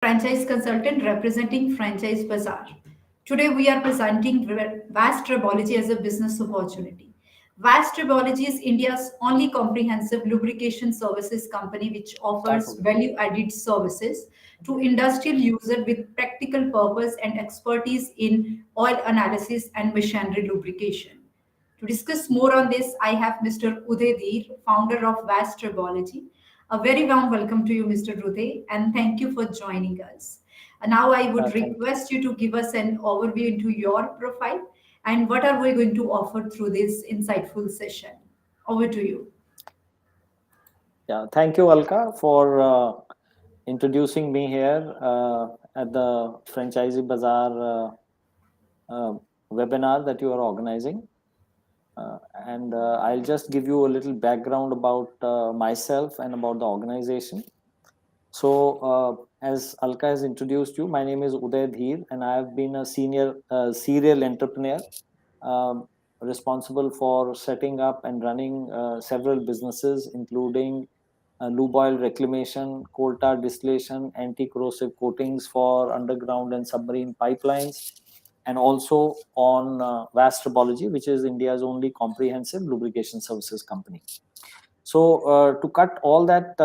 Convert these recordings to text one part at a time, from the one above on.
Franchise consultant representing FranchiseBAZAR. Today we are presenting Vast Tribology as a business opportunity. Vast Tribology is India's only comprehensive lubrication services company which Start हो offers गया. value-added services to industrial users with practical purpose and expertise in oil analysis and machinery lubrication. To discuss more on this, I have Mr. Uday Dheer, founder of Vast Tribology. A very warm welcome to you, Mr. Uday, and thank you for joining us. Now, I would Thank you. request you to give us an overview into your profile and what are we going to offer through this insightful session. Over to you. Yeah, thank you, Alka, for introducing me here at the Franchisee Bazaar uh, webinar that you are organizing. And I'll just give you a little background about myself and about the organization. So, as Alka has introduced you, my name is Uday Dheer, and I have been a senior serial entrepreneur responsible for setting up and running several businesses, including lube oil reclamation, coal tar distillation, anti-corrosive coatings for underground and submarine pipelines, and also on Vast Tribology, which is India's only comprehensive lubrication services company. So to cut all that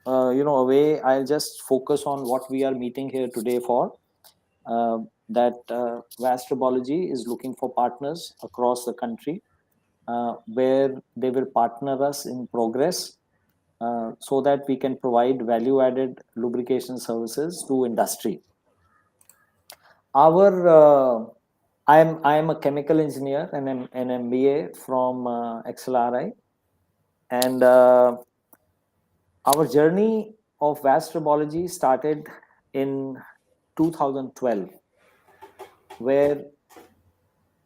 away, I'll just focus on what we are meeting here today for. That Vast Tribology is looking for partners across the country where they will partner us in progress so that we can provide value-added lubrication services to industry. I am a chemical engineer and an MBA from XLRI, and our journey of Vast Tribology started in 2012, where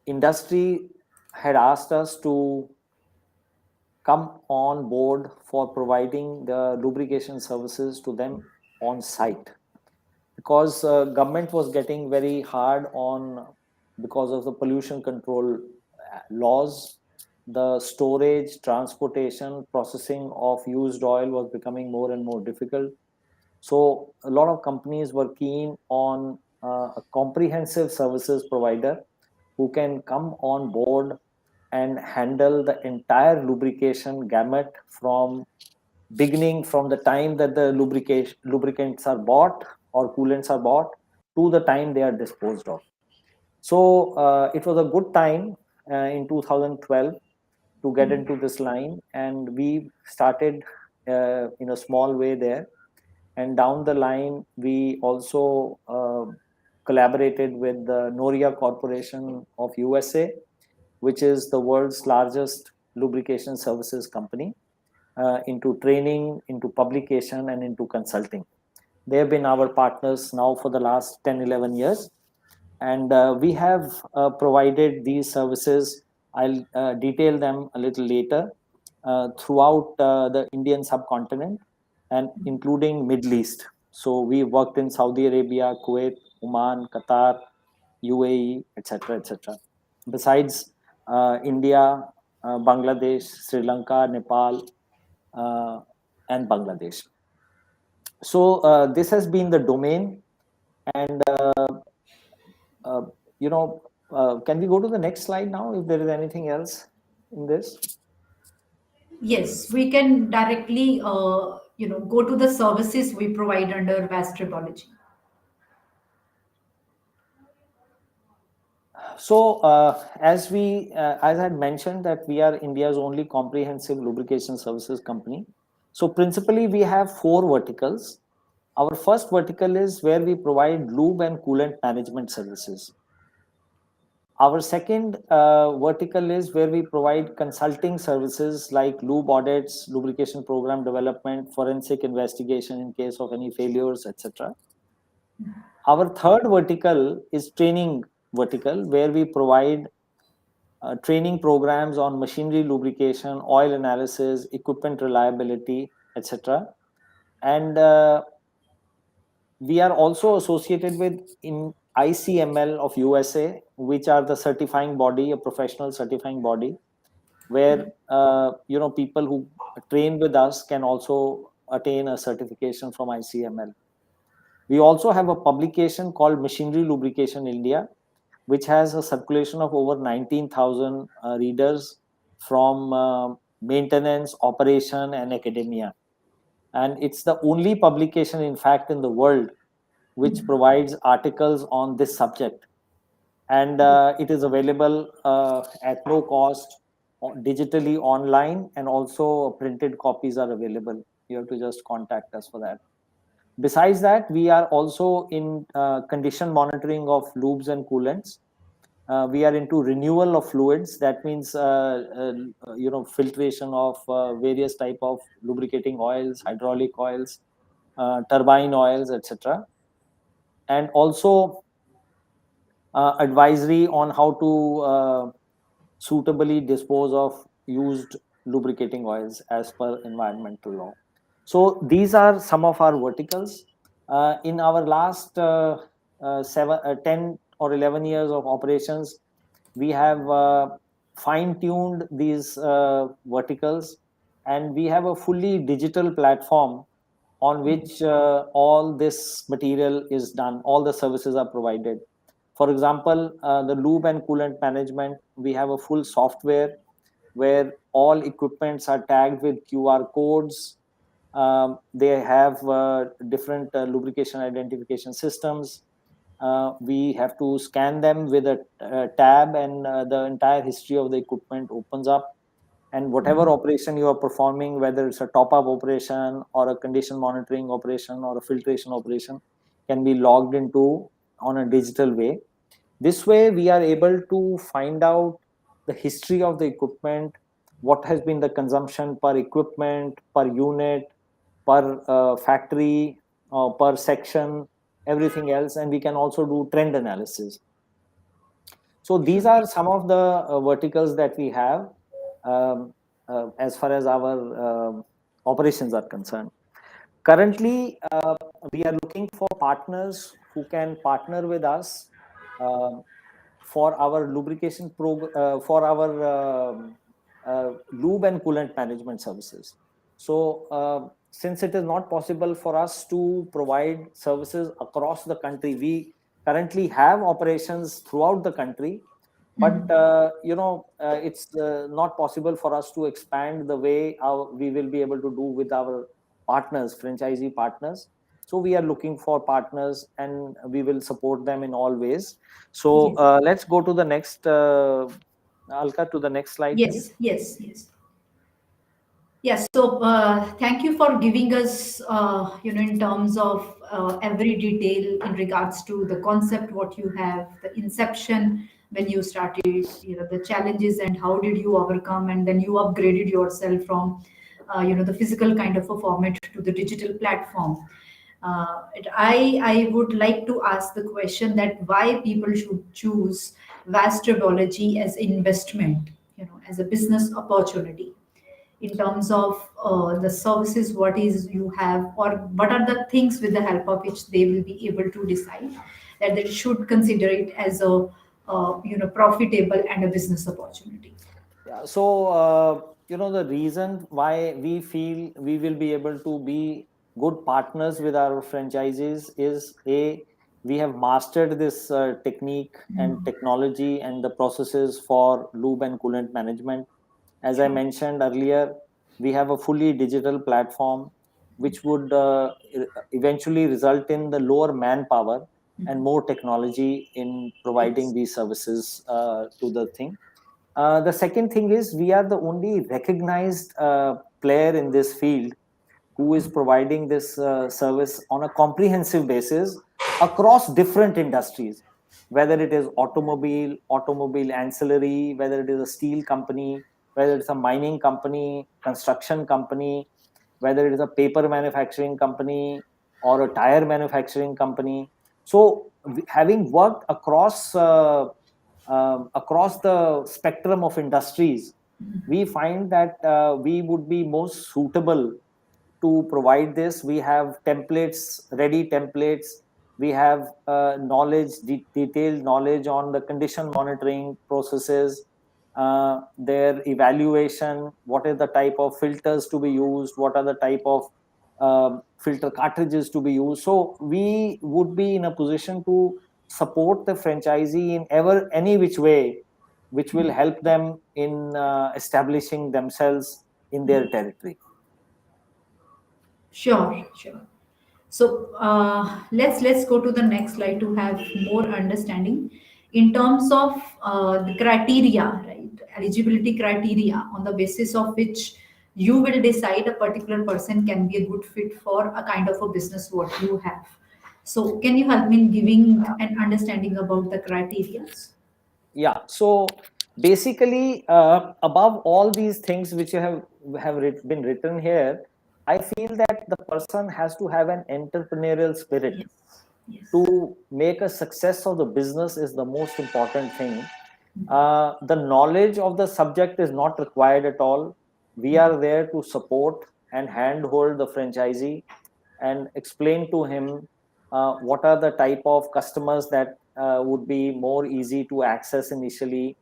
industry had asked us to come on board for providing the lubrication services to them on site, because government was getting very hard on because of the pollution control laws. The storage, transportation, processing of used oil was becoming more and more difficult. So a lot of companies were keen on a comprehensive services provider who can come on board and handle the entire lubrication gamut from beginning, from the time that the lubricants are bought or coolants are bought to the time they are disposed of. So it was a good time in 2012 to get into this line, and we started in a small way there. And down the line, we also collaborated with the Noria Corporation of USA, which is the world's largest lubrication services company, into training, into publication, and into consulting. They have been our partners now for the last 10, 11 years. And we have provided these services. I'll detail them a little later throughout the Indian subcontinent and including Middle East. So we worked in Saudi Arabia, Kuwait, Oman, Qatar, UAE, etc., etc. Besides India, Bangladesh, Sri Lanka, Nepal, and Bangladesh. So this has been the domain, and uh, can we go to the next slide now if there is anything else in this? Yes, we can directly, go to the services we provide under Vast Tribology. So as I had mentioned that we are India's only comprehensive lubrication services company. So principally we have four verticals. Our first vertical is where we provide lube and coolant management services. Our second vertical is where we provide consulting services like lube audits, lubrication program development, forensic investigation in case of any failures, etc. Our third vertical is training vertical, where we provide training programs on machinery lubrication, oil analysis, equipment reliability, etc. And we are also associated with in ICML of USA, which are the certifying body, a professional certifying body, where people who train with us can also attain a certification from ICML. We also have a publication called Machinery Lubrication India, which has a circulation of over 19,000 readers from maintenance, operation, and academia. And it's the only publication, in fact, in the world which provides articles on this subject. And it is available at no cost, digitally online, and also printed copies are available. You have to just contact us for that. Besides that, we are also in condition monitoring of lubes and coolants. We are into renewal of fluids. That means filtration of various type of lubricating oils, hydraulic oils, turbine oils, etc. And also advisory on how to suitably dispose of used lubricating oils as per environmental law. So these are some of our verticals. In our last 10 or 11 years of operations, we have fine-tuned these verticals, and we have a fully digital platform on which all this material is done, all the services are provided. For example, the lube and coolant management, we have a full software where all equipments are tagged with QR codes. They have different lubrication identification systems. We have to scan them with a tab, and the entire history of the equipment opens up. And whatever operation you are performing, whether it's a top-up operation or a condition monitoring operation or a filtration operation, can be logged into on a digital way. This way, we are able to find out the history of the equipment, what has been the consumption per equipment, per unit, per factory, per section, everything else, and we can also do trend analysis. So these are some of the verticals that we have as far as our operations are concerned. Currently, we are looking for partners who can partner with us um, for our for our lube and coolant management services. So, since it is not possible for us to provide services across the country, we currently have operations throughout the country, but it's not possible for us to expand the way we will be able to do with our partners, franchisee partners. So we are looking for partners, and we will support them in all ways. So Yes. let's go to the next, Alka, to the next slide, please. Yes, yes, yes. Yes, so thank you for giving us, in terms of every detail in regards to the concept, what you have, the inception when you started, the challenges and how did you overcome, and then you upgraded yourself from, the physical kind of a format to the digital platform. I would like to ask the question that why people should choose Vastribology as investment, as a business opportunity in terms of the services what is you have, or what are the things with the help of which they will be able to decide that they should consider it as a profitable and a business opportunity. Yeah, so the reason why we feel we will be able to be good partners with our franchises is, a, we have mastered this technique and technology and the processes for lube and coolant management. As I Sure. mentioned earlier, we have a fully digital platform which would eventually result in the lower manpower and more technology in providing Yes. these services to the thing. The second thing is, we are the only recognized player in this field who is providing this service on a comprehensive basis across different industries, whether it is automobile ancillary, whether it is a steel company, whether it's a mining company, construction company, whether it is a paper manufacturing company or a tire manufacturing company. So, having worked across the spectrum of industries, we find that we would be most suitable to provide this. We have templates, ready templates. We have detailed knowledge on the condition monitoring processes, their evaluation, what is the type of filters to be used, what are the type of filter cartridges to be used. So we would be in a position to support the franchisee in ever any which way, which will help them in establishing themselves in their territory. Sure, sure. So let's go to the next slide to have more understanding in terms of the criteria, right? Eligibility criteria on the basis of which you will decide a particular person can be a good fit for a kind of a business what you have. So can you help me in giving an understanding about the criteria? Yeah. So basically, above all these things which you been written here, I feel that the person has to have an entrepreneurial spirit. Yes, yes. To make a success of the business is the most important thing. The knowledge of the subject is not required at all. We are there to support and handhold the franchisee and explain to him what are the type of customers that would be more easy to access initially,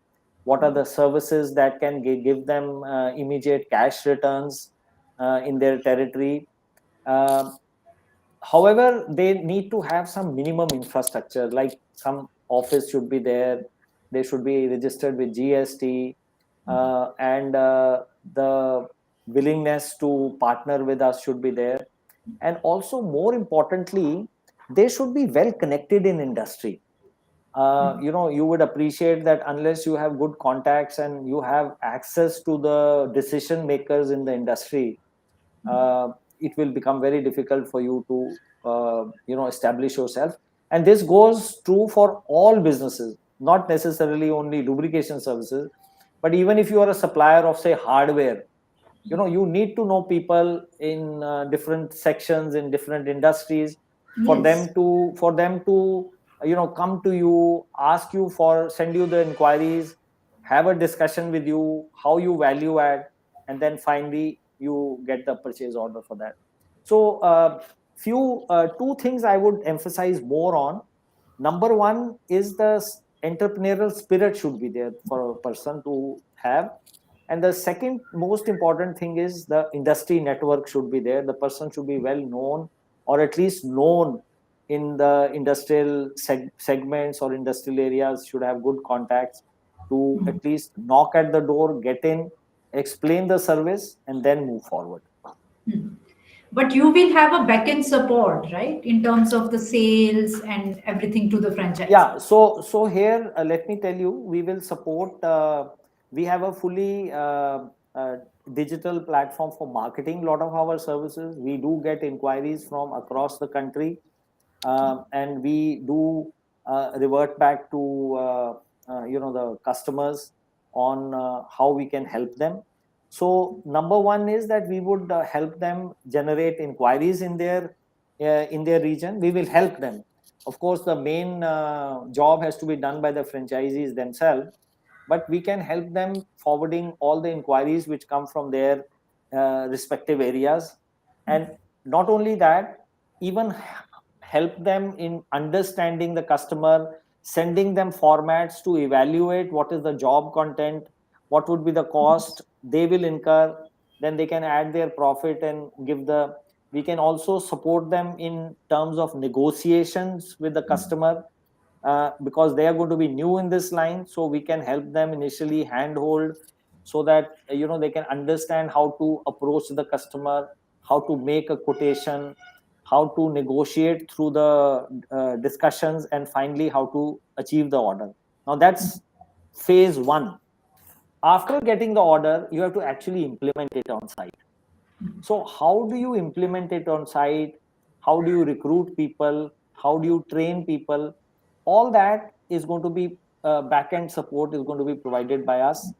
what are the services that can give them immediate cash returns in their territory. Uh, However, they need to have some minimum infrastructure, like some office should be there, they should be registered with GST, and the willingness to partner with us should be there. And also, more importantly, they should be well connected in industry. You would appreciate that unless you have good contacts and you have access to the decision makers in the industry, uh, it will become very difficult for you to establish yourself. And this goes true for all businesses, not necessarily only lubrication services, but even if you are a supplier of, say, hardware, you need to know people in different sections in different industries for them Yes. to come to you, ask you for, send you the inquiries, have a discussion with you how you value add, and then finally you get the purchase order for that. So few two things I would emphasize more on. Number one is the entrepreneurial spirit should be there for a person to have. And the second most important thing is the industry network should be there. The person should be well known, or at least known in the industrial segments or industrial areas, should have good contacts to at least knock at the door, get in, explain the service, and then move forward. But you will have a backend support, right, in terms of the sales and everything to the Yeah, franchisee. so here, let me tell you, we will support, we have a fully uh, digital platform for marketing a lot of our services. We do get inquiries from across the country, and we do revert back to the customers on how we can help them. So number one is that we would help them generate inquiries in their region. We will help them. Of course, the main job has to be done by the franchisees themselves, but we can help them forwarding all the inquiries which come from their respective areas. And not only that, even help them in understanding the customer, sending them formats to evaluate what is the job content, what would be the cost they will incur, then they can add their profit and give the. We can also support them in terms of negotiations with the customer, because they are going to be new in this line, so we can help them initially handhold, so that they can understand how to approach the customer, how to make a quotation, how to negotiate through the discussions, and finally how to achieve the order. Now that's phase one. After getting the order, you have to actually implement it on site. So how do you implement it on site? How do you recruit people? How do you train people? All that is going to be, back-end support is going to be provided by us.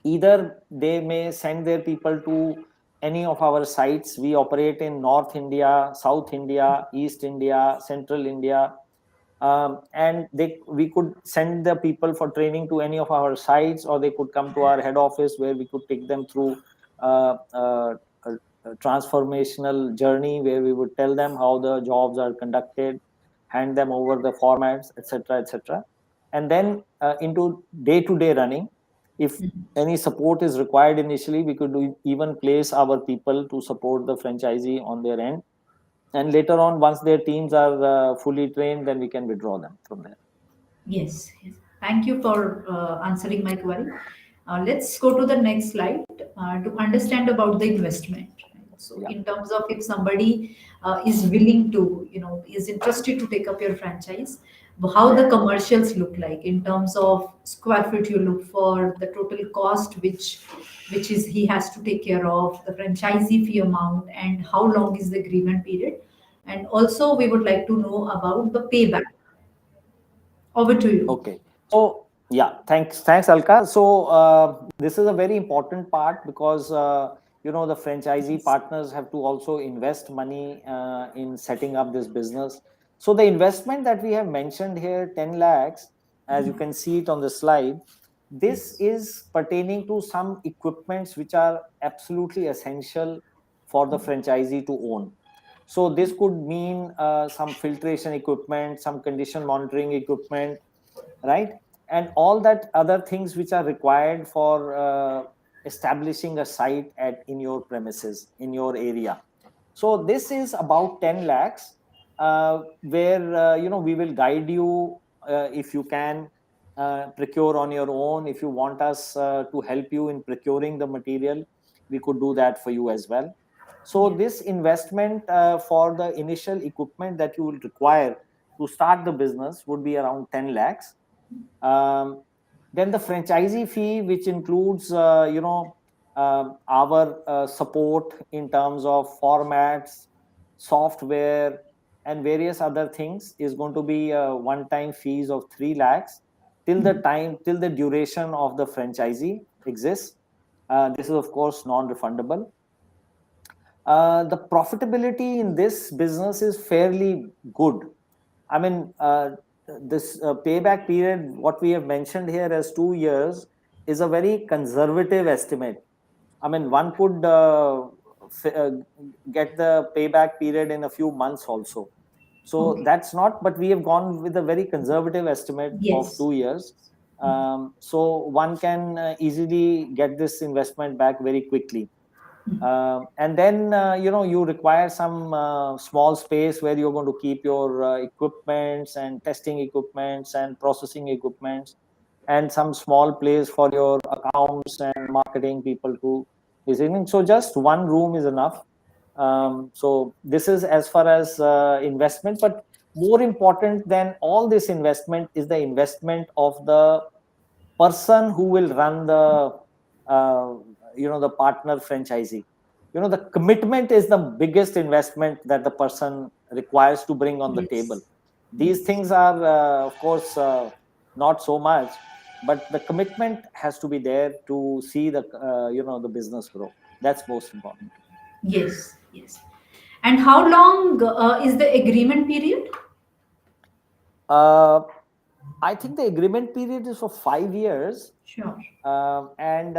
Either they may send their people to any of our sites. We operate in North India, South India, East India, Central India, and we could send the people for training to any of our sites, or they could come to our head office where we could take them through a transformational journey where we would tell them how the jobs are conducted, hand them over the formats, etc., etc. And then into day-to-day running, If any support is required initially, we could even place our people to support the franchisee on their end, and later on, once their teams are fully trained, then we can withdraw them from there. Yes, yes. Thank you for answering my query. Let's go to the next slide to understand about the investment. Right? So, Yeah. in terms of if somebody is willing to, is interested to take up your franchise, how the commercials look like in terms of square feet you look for, the total cost which is he has to take care of, the franchisee fee amount, and how long is the agreement period. And also, we would like to know about the payback. Over to you. Okay. So yeah, thanks, Alka. So this is a very important part because the franchisee Yes. partners have to also invest money in setting up this business. So the investment that we have mentioned here, 10 lakhs, as you can see it on the slide, this Yes. is pertaining to some equipments which are absolutely essential for the franchisee to own. So this could mean some filtration equipment, some condition monitoring equipment, right? And all that other things which are required for establishing a site at in your premises, in your area. So this is about 10 lakhs, where we will guide you, if you can procure on your own. If you want us to help you in procuring the material, we could do that for you as well. So Yeah. this investment for the initial equipment that you will require to start the business would be around 10 lakhs. um, then the franchisee fee, which includes our support in terms of formats, software, and various other things, is going to be a one time fees of 3 lakhs till the duration of the franchisee exists. This is of course non-refundable. The profitability in this business is fairly good. I mean, this payback period, what we have mentioned here as 2 years, is a very conservative estimate. I mean, one could f- uh, get the payback period in a few months also. So Okay. that's not, but we have gone with a very conservative estimate of Yes. 2 years. So one can easily get this investment back very quickly. And then you require some small space where you're going to keep your equipments and testing equipments and processing equipments, and some small place for your accounts and marketing people to visit in. So just one room is enough. So this is as far as investment, but more important than all this investment is the investment of the person who will run uh, the partner franchisee. The commitment is the biggest investment that the person requires to bring on the table. Yes. These Yes. things are of course not so much, but the commitment has to be there to see the business grow. That's most important. Yes. Yes. And how long is the agreement period? uh, I think the agreement period is for 5 years. Sure. And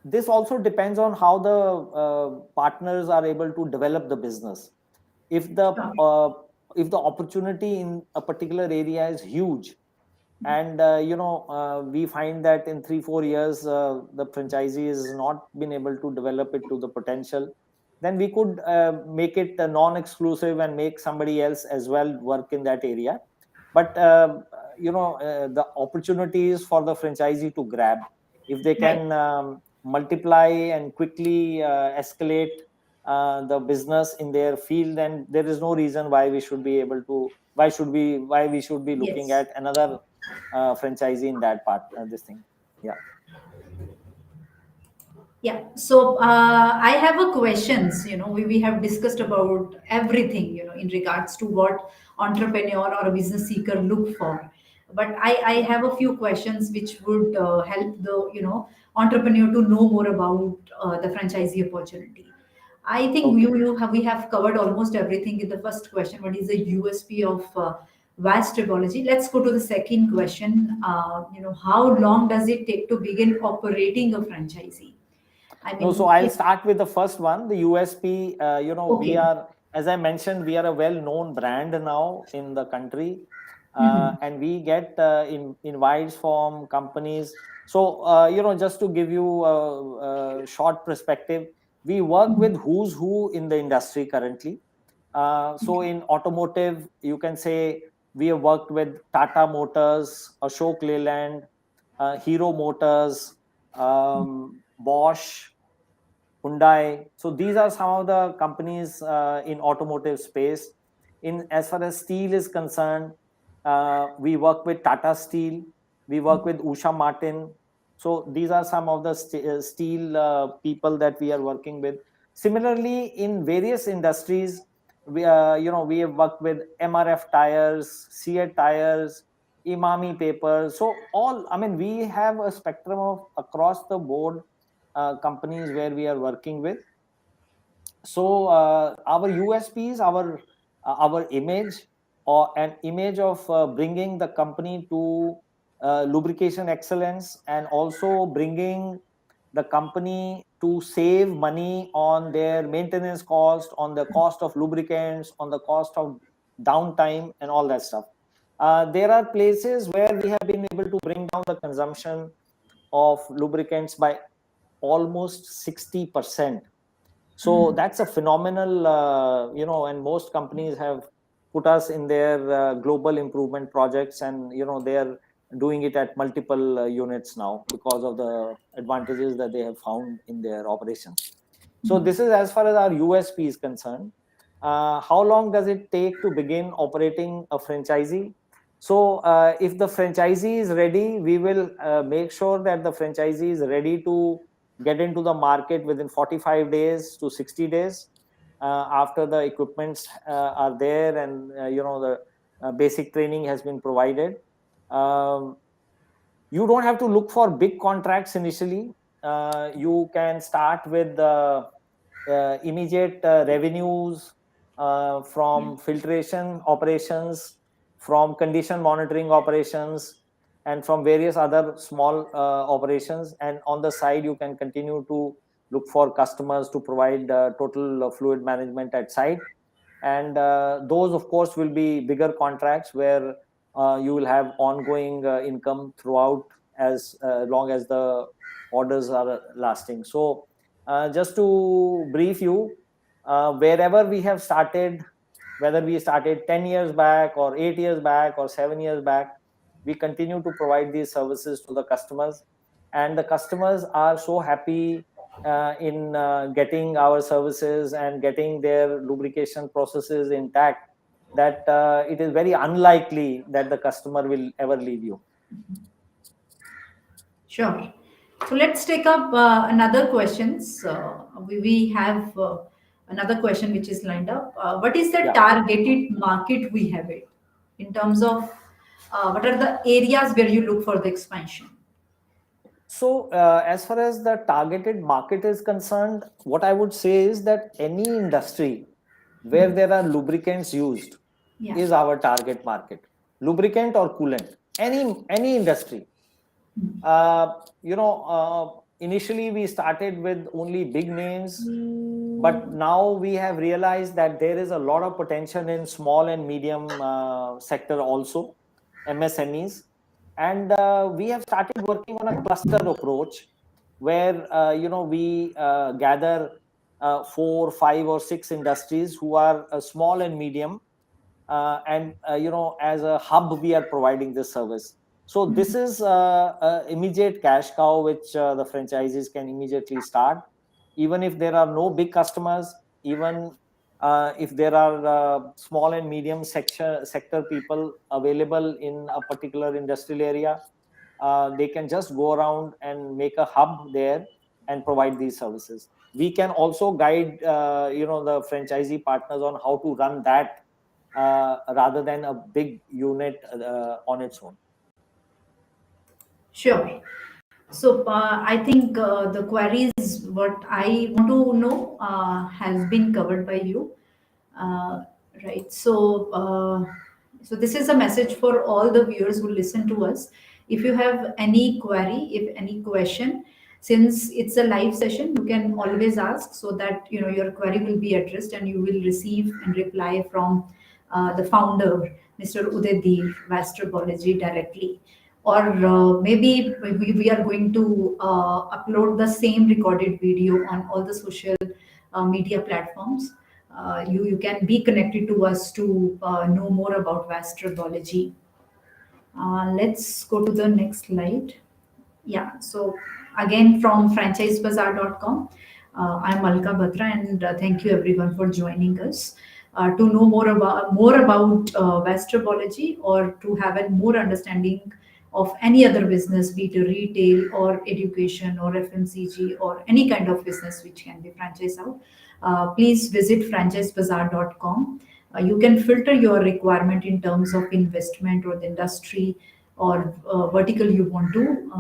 this also depends on how the partners are able to develop the business. If the Sure. uh, if the opportunity in a particular area is huge, and we find that in 3-4 years the franchisee has not been able to develop it to the potential, then we could make it non-exclusive and make somebody else as well work in that area. But the opportunities for the franchisee to grab, if they Right. can multiply and quickly escalate the business in their field, then there is no reason why we should be able to why we should be looking Yes. at another franchisee in that part, this thing. Yeah. Yeah. So I have a questions. We have discussed about everything. In regards to what entrepreneur or a business seeker look for. But I have a few questions which would help the entrepreneur to know more about the franchisee opportunity. I think Okay. we have covered almost everything in the first question. What is the USP of vast tribology? Let's go to the second question. How long does it take to begin operating a franchisee? I No, so mean, I'll start with the first one, the USP. We okay. are, as I mentioned, we are a well-known brand now in the country, Mhm. and we get invites from companies. So, just to give you a short perspective, we work with who's who in the industry currently. So, in automotive, you can say we have worked with Tata Motors, Ashok Leyland, Hero Motors, Bosch, Hyundai. So these are some of the companies in automotive space. In as far as steel is concerned, we work with Tata Steel, we work with Usha Martin. So these are some of the steel people that we are working with. Similarly, in various industries, we have worked with MRF tires, Seat tires, Imami papers. So all, I mean, we have a spectrum of across the board companies where we are working with. So our USPs, our image, or an image of bringing the company to lubrication excellence, and also bringing the company to save money on their maintenance cost, on the cost of lubricants, on the cost of downtime, and all that stuff. There are places where we have been able to bring down the consumption of lubricants by almost 60%. So that's a phenomenal, and most companies have put us in their global improvement projects, and they are doing it at multiple units now because of the advantages that they have found in their operations. So this is as far as our USP is concerned. How long does it take to begin operating a franchisee? So if the franchisee is ready, we will make sure that the franchisee is ready to get into the market within 45 days to 60 days after the equipments are there, and the basic training has been provided. Um, you don't have to look for big contracts initially. You can start with immediate revenues Yeah. from filtration operations, from condition monitoring operations, and from various other small operations. And on the side, you can continue to look for customers to provide total fluid management at site. And those, of course, will be bigger contracts where you will have ongoing income throughout, as long as the orders are lasting. So just to brief you, wherever we have started, whether we started 10 years back or 8 years back or 7 years back, we continue to provide these services to the customers, and the customers are so happy in getting our services and getting their lubrication processes intact, that it is very unlikely that the customer will ever leave you. Sure. So let's take up another questions. We have another question which is lined up. What is the Yeah. targeted market we have it in terms of what are the areas where you look for the expansion? So, as far as the targeted market is concerned, what I would say is that any industry where there are lubricants used Yeah. is our target market. Lubricant or coolant, any industry. Initially we started with only big names, but now we have realized that there is a lot of potential in small and medium sector also, MSMEs. And we have started working on a cluster approach where we gather 4, 5, or 6 industries who are small and medium, and as a hub we are providing this service. So this is immediate cash cow which the franchises can immediately start, even if there are no big customers, even if there are small and medium sector people available in a particular industrial area. They can just go around and make a hub there and provide these services. We can also guide the franchisee partners on how to run that rather than a big unit on its own. Sure. So I think the queries what I want to know has been covered by you. Uh, right. So this is a message for all the viewers who listen to us. If you have any query, if any question, since it's a live session, you can always ask so that your query will be addressed and you will receive and reply from the founder, Mr. Uday Vastrobiology directly. or maybe we are going to upload the same recorded video on all the social media platforms. You can be connected to us to know more about vastribology. Let's go to the next slide. Yeah, so again from FranchiseBAZAR.com, I'm Malka Batra, and thank you everyone for joining us. To know more about gastrology, or to have a more understanding of any other business, be it retail or education or FMCG or any kind of business which can be franchised out, please visit FranchiseBAZAR.com. You can filter your requirement in terms of investment or the industry or vertical you want to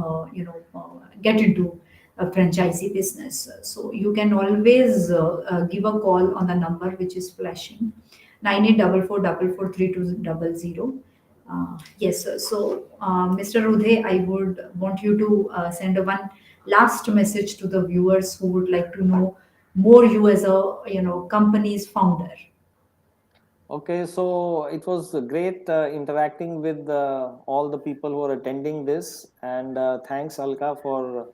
get into a franchisee business. So you can always give a call on the number which is flashing, 9844443200. Yes, sir. So Mr. Udhay, I would want you to send a one last message to the viewers who would like to know more you as a company's founder. Okay, so it was great interacting with all the people who are attending this, and thanks, Alka, for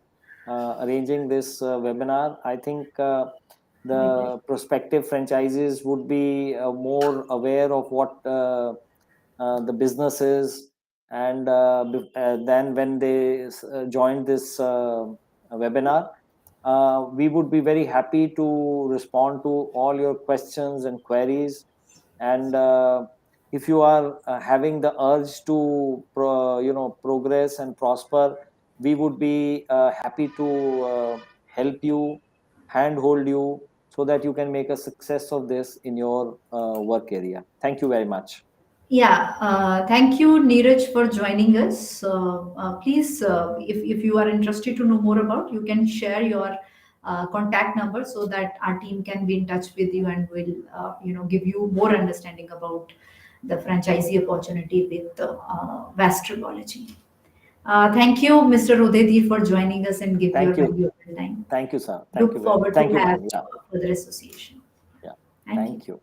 arranging this webinar. I think My pleasure. the prospective franchises would be more aware of what the business is, and then when they join this webinar, we would be very happy to respond to all your questions and queries. And if you are having the urge to progress and prosper, we would be happy to help you, handhold you, so that you can make a success of this in your work area. Thank you very much. Yeah, thank you, Neeraj, for joining us. Please, if you are interested to know more about, you can share your contact number so that our team can be in touch with you and will, give you more understanding about the franchisee opportunity with gastrology. Thank you, Mr. Udedi, for joining us and give your Thank you. valuable time. Thank you, sir. Thank you Look very much. forward to Thank you, have ma'am. Yeah. further association. Yeah. Thank you. Thank you.